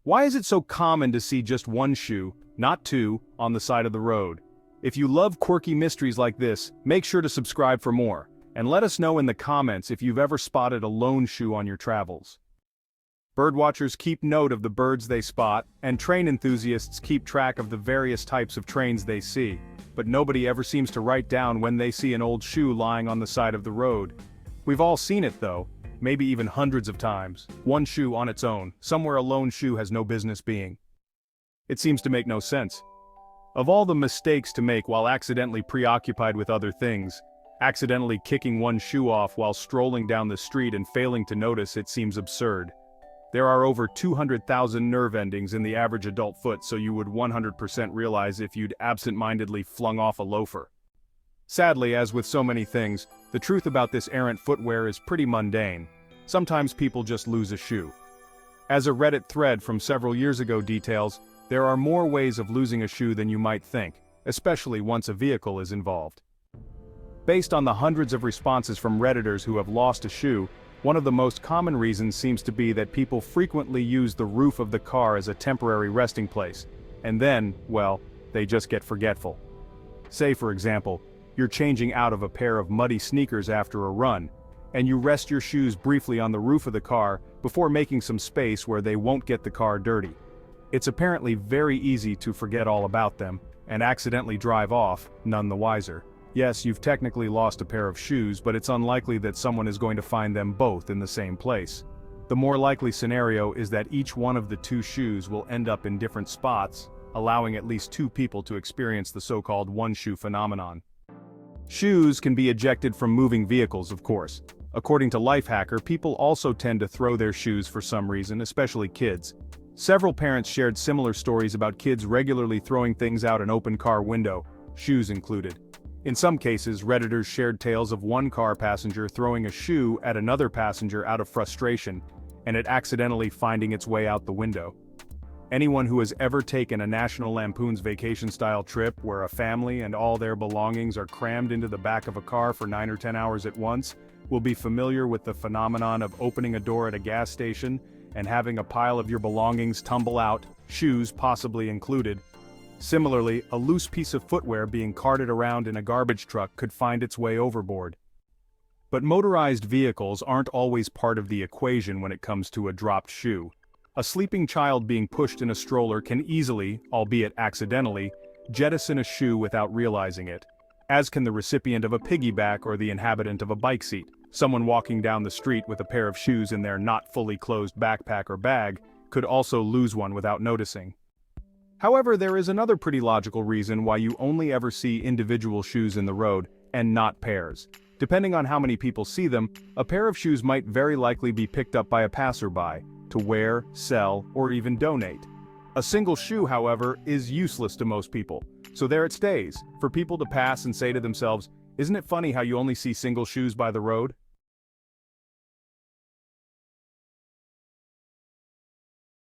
Why is it so common to see just one shoe, not two, on the side of the road? If you love quirky mysteries like this, make sure to subscribe for more, and let us know in the comments if you've ever spotted a lone shoe on your travels. Birdwatchers keep note of the birds they spot, and train enthusiasts keep track of the various types of trains they see, but nobody ever seems to write down when they see an old shoe lying on the side of the road. We've all seen it though, maybe even hundreds of times. One shoe on its own, somewhere a lone shoe has no business being. It seems to make no sense. Of all the mistakes to make while accidentally preoccupied with other things, accidentally kicking one shoe off while strolling down the street and failing to notice it seems absurd. There are over 200,000 nerve endings in the average adult foot, so you would 100% realize if you'd absent-mindedly flung off a loafer. Sadly, as with so many things, the truth about this errant footwear is pretty mundane. Sometimes people just lose a shoe. As a Reddit thread from several years ago details, there are more ways of losing a shoe than you might think, especially once a vehicle is involved. Based on the hundreds of responses from Redditors who have lost a shoe, one of the most common reasons seems to be that people frequently use the roof of the car as a temporary resting place, and then, well, they just get forgetful. Say for example, you're changing out of a pair of muddy sneakers after a run, and you rest your shoes briefly on the roof of the car before making some space where they won't get the car dirty. It's apparently very easy to forget all about them, and accidentally drive off, none the wiser. Yes, you've technically lost a pair of shoes, but it's unlikely that someone is going to find them both in the same place. The more likely scenario is that each one of the two shoes will end up in different spots, allowing at least two people to experience the so-called one-shoe phenomenon. Shoes can be ejected from moving vehicles, of course. According to Lifehacker, people also tend to throw their shoes for some reason, especially kids. Several parents shared similar stories about kids regularly throwing things out an open car window, shoes included. In some cases, Redditors shared tales of one car passenger throwing a shoe at another passenger out of frustration, and it accidentally finding its way out the window. Anyone who has ever taken a National Lampoon's Vacation-style trip where a family and all their belongings are crammed into the back of a car for 9 or 10 hours at once will be familiar with the phenomenon of opening a door at a gas station and having a pile of your belongings tumble out, shoes possibly included. Similarly, a loose piece of footwear being carted around in a garbage truck could find its way overboard. But motorized vehicles aren't always part of the equation when it comes to a dropped shoe. A sleeping child being pushed in a stroller can easily, albeit accidentally, jettison a shoe without realizing it, as can the recipient of a piggyback or the inhabitant of a bike seat. Someone walking down the street with a pair of shoes in their not fully closed backpack or bag could also lose one without noticing. However, there is another pretty logical reason why you only ever see individual shoes in the road, and not pairs. Depending on how many people see them, a pair of shoes might very likely be picked up by a passerby, to wear, sell, or even donate. A single shoe, however, is useless to most people, so there it stays, for people to pass and say to themselves, "Isn't it funny how you only see single shoes by the road?"